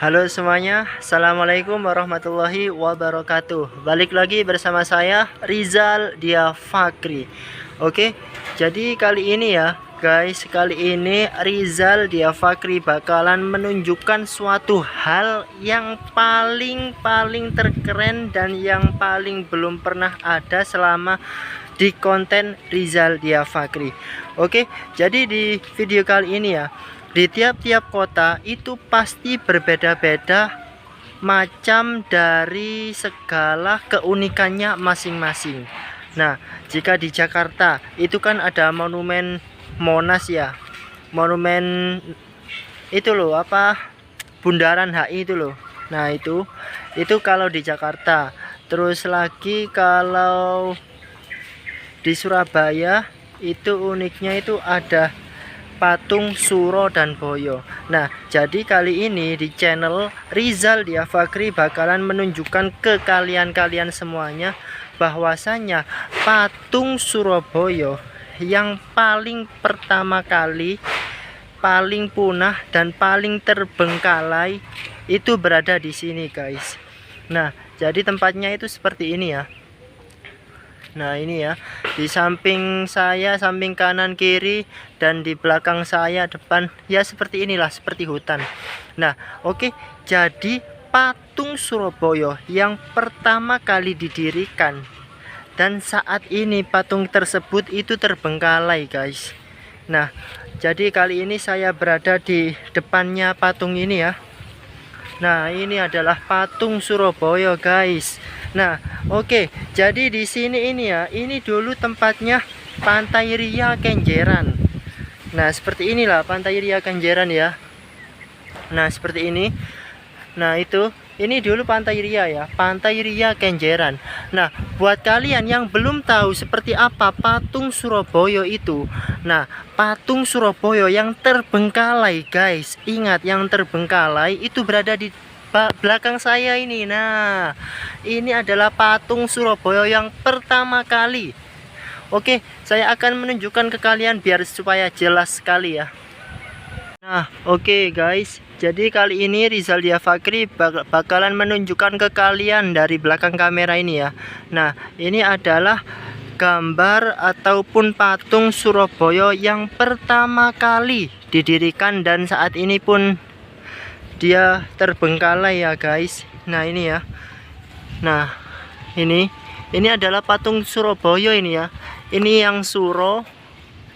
Halo semuanya, Assalamualaikum warahmatullahi wabarakatuh. Balik lagi bersama saya Rizal Dia Fakri. Oke, jadi kali ini ya guys, kali ini Rizal Dia Fakri bakalan menunjukkan suatu hal yang paling terkeren dan yang paling belum pernah ada selama di konten Rizal Dia Fakri. Oke, jadi di video kali ini ya, di tiap-tiap kota itu pasti berbeda-beda macam dari segala keunikannya masing-masing. Nah, jika di Jakarta itu kan ada monumen Monas ya. Monumen itu loh, apa? Bundaran HI itu loh. Nah, itu kalau di Jakarta. Terus lagi kalau di Surabaya itu uniknya itu ada patung Suro dan Boyo. Nah, jadi kali ini di channel Rizal Dia Fakri bakalan menunjukkan ke kalian semuanya bahwasanya patung Surabaya yang paling pertama kali, paling punah dan paling terbengkalai itu berada di sini, guys. Nah, jadi tempatnya itu seperti ini ya. Nah, ini ya, di samping saya, samping kanan kiri, dan di belakang saya depan, ya seperti inilah, seperti hutan. Nah, oke, jadi patung Surabaya yang pertama kali didirikan, dan saat ini patung tersebut itu terbengkalai, guys. Nah, jadi kali ini saya berada di depannya patung ini ya. Nah, ini adalah patung Surabaya, guys. Nah, oke, jadi di sini ini ya, ini dulu tempatnya Pantai Ria Kenjeran. Nah, seperti inilah Pantai Ria Kenjeran ya. Nah, seperti ini. Nah, ini dulu Pantai Ria ya, Pantai Ria Kenjeran. Nah, buat kalian yang belum tahu seperti apa patung Surabaya itu. Nah, patung Surabaya yang terbengkalai, guys. Ingat, yang terbengkalai itu berada di belakang saya ini. Nah, ini adalah patung Surabaya yang pertama kali. Oke, saya akan menunjukkan ke kalian biar supaya jelas sekali ya. Nah, oke guys, jadi kali ini Rizal Dia Fakri bakalan menunjukkan ke kalian dari belakang kamera ini ya. Nah, ini adalah gambar ataupun patung Surabaya yang pertama kali didirikan dan saat ini pun dia terbengkalai ya, guys. Nah, ini ya. Nah, ini adalah patung Surabaya ini ya. Ini yang Suro,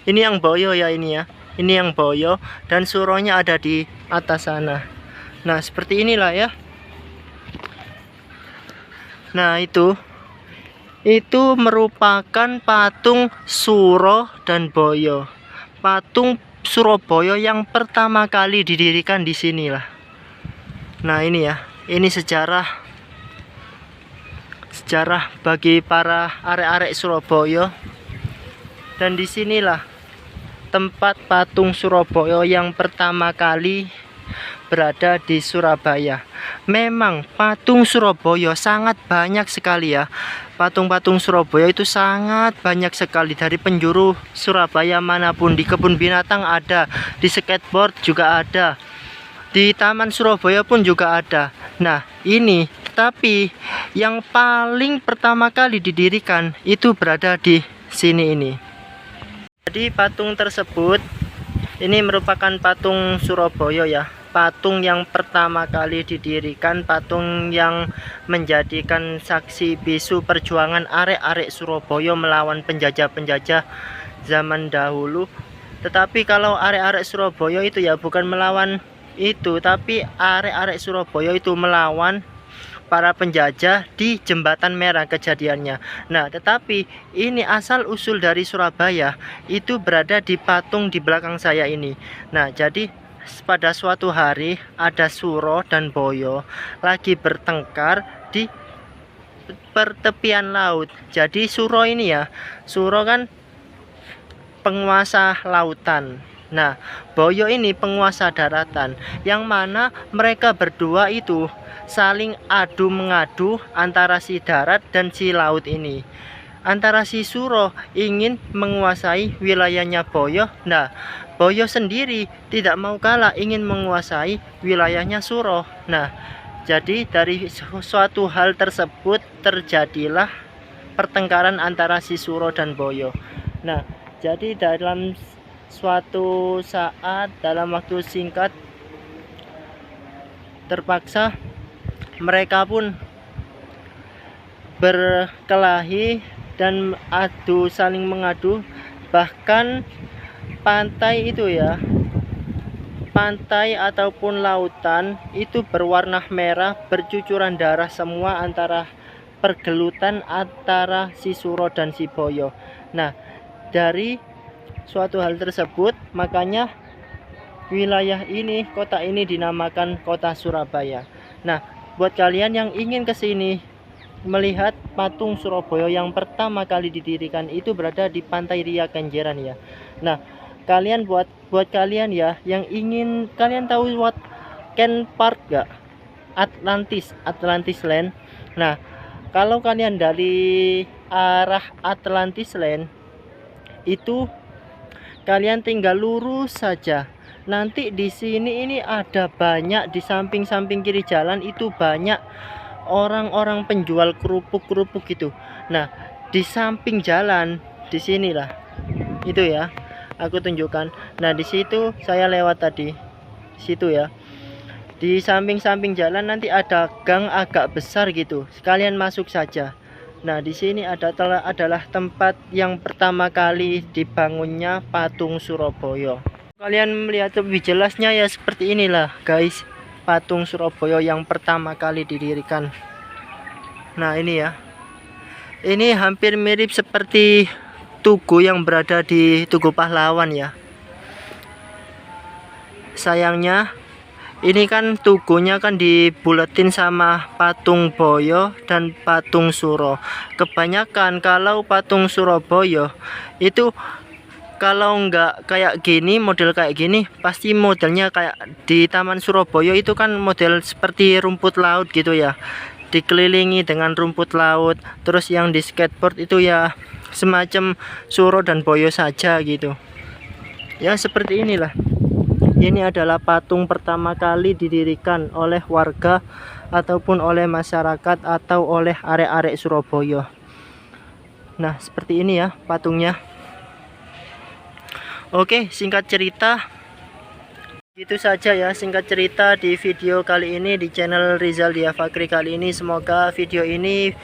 ini yang Boyo ya, ini ya. Ini yang Boyo dan Suronya ada di atas sana. Nah, seperti inilah ya. Nah, itu merupakan patung Suro dan Boyo. Patung Surabaya yang pertama kali didirikan di sinilah. Nah, ini ya. Ini sejarah bagi para arek-arek Surabaya. Dan disinilah tempat patung Surabaya yang pertama kali berada di Surabaya. Memang patung Surabaya sangat banyak sekali ya. Patung-patung Surabaya itu sangat banyak sekali, dari penjuru Surabaya manapun. Di kebun binatang ada, di skateboard juga ada, di Taman Surabaya pun juga ada. Nah, ini tapi yang paling pertama kali didirikan itu berada di sini ini. Jadi patung tersebut ini merupakan patung Surabaya ya. Patung yang pertama kali didirikan, patung yang menjadikan saksi bisu perjuangan arek-arek Surabaya melawan penjajah-penjajah zaman dahulu. Tetapi kalau arek-arek Surabaya itu ya bukan melawan itu, tapi arek-arek Surabaya itu melawan para penjajah di Jembatan Merah kejadiannya. Nah, tetapi ini asal usul dari Surabaya itu berada di patung di belakang saya ini. Nah, jadi pada suatu hari ada Suro dan Boyo lagi bertengkar di pertepian laut. Jadi Suro ini ya, Suro kan penguasa lautan. Nah, Boyo ini penguasa daratan, yang mana mereka berdua itu saling adu mengadu antara si darat dan si laut ini. Antara si Suro ingin menguasai wilayahnya Boyo. Nah, Boyo sendiri tidak mau kalah, ingin menguasai wilayahnya Suro. Nah, jadi dari suatu hal tersebut terjadilah pertengkaran antara si Suro dan Boyo. Nah, jadi dalam suatu saat, dalam waktu singkat, terpaksa mereka pun berkelahi dan saling mengadu. Bahkan pantai itu ya, pantai ataupun lautan itu berwarna merah, bercucuran darah semua antara pergelutan antara si Suro dan si Boyo. Nah, dari suatu hal tersebut makanya wilayah ini, kota ini dinamakan kota Surabaya. Nah, buat kalian yang ingin ke sini melihat patung Surabaya yang pertama kali didirikan, itu berada di Pantai Ria Kenjeran ya. Nah, kalian buat kalian ya yang ingin, kalian tahu what Ken Park gak? Atlantis Land. Nah, kalau kalian dari arah Atlantis Land itu kalian tinggal lurus saja. Nanti di sini ini ada banyak, di samping-samping kiri jalan itu banyak orang-orang penjual kerupuk gitu. Nah, di samping jalan di sinilah itu ya, aku tunjukkan. Nah, di situ saya lewat tadi, situ ya. Di samping-samping jalan nanti ada gang agak besar gitu. Sekalian masuk saja. Nah, di sini adalah tempat yang pertama kali dibangunnya patung Surabaya. Kalian melihat lebih jelasnya ya, seperti inilah guys, patung Surabaya yang pertama kali didirikan. Nah, ini ya. Ini hampir mirip seperti tugu yang berada di Tugu Pahlawan ya. Sayangnya ini kan tugunya kan dibuletin sama patung Boyo dan patung Suro. Kebanyakan kalau patung Surabaya itu kalau nggak kayak gini, model kayak gini, pasti modelnya kayak di Taman Surabaya itu kan model seperti rumput laut gitu ya, dikelilingi dengan rumput laut. Terus yang di skateboard itu ya semacam Suro dan Boyo saja gitu ya, seperti inilah. Ini adalah patung pertama kali didirikan oleh warga ataupun oleh masyarakat atau oleh arek-arek Surabaya. Nah, seperti ini ya patungnya. Oke, singkat cerita itu saja ya, singkat cerita di video kali ini di channel Rizal Dia Fakri kali ini. Semoga video ini,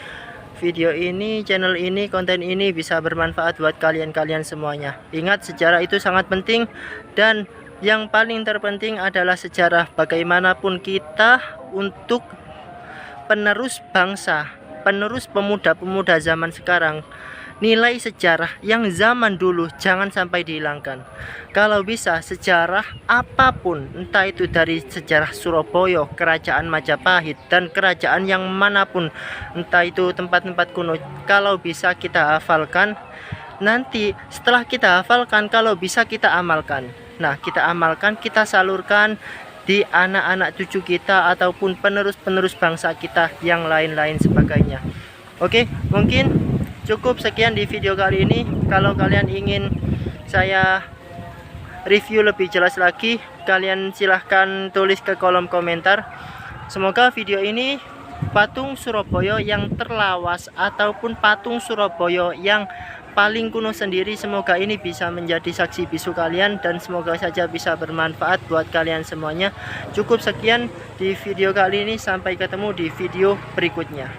channel ini, konten ini bisa bermanfaat buat kalian semuanya. Ingat, sejarah itu sangat penting, dan yang paling terpenting adalah sejarah. Bagaimanapun kita untuk penerus bangsa, penerus pemuda-pemuda zaman sekarang, nilai sejarah yang zaman dulu jangan sampai dihilangkan. Kalau bisa sejarah apapun, entah itu dari sejarah Surabaya, kerajaan Majapahit, dan kerajaan yang manapun, entah itu tempat-tempat kuno, kalau bisa kita hafalkan. Nanti setelah kita hafalkan, kalau bisa kita amalkan. Nah, kita amalkan, kita salurkan di anak-anak cucu kita ataupun penerus-penerus bangsa kita yang lain-lain sebagainya. Oke, mungkin cukup sekian di video kali ini. Kalau kalian ingin saya review lebih jelas lagi, kalian silahkan tulis ke kolom komentar. Semoga video ini, patung Surabaya yang terlawas ataupun patung Surabaya yang paling kuno sendiri, semoga ini bisa menjadi saksi bisu kalian, dan semoga saja bisa bermanfaat buat kalian semuanya. Cukup sekian di video kali ini, sampai ketemu di video berikutnya.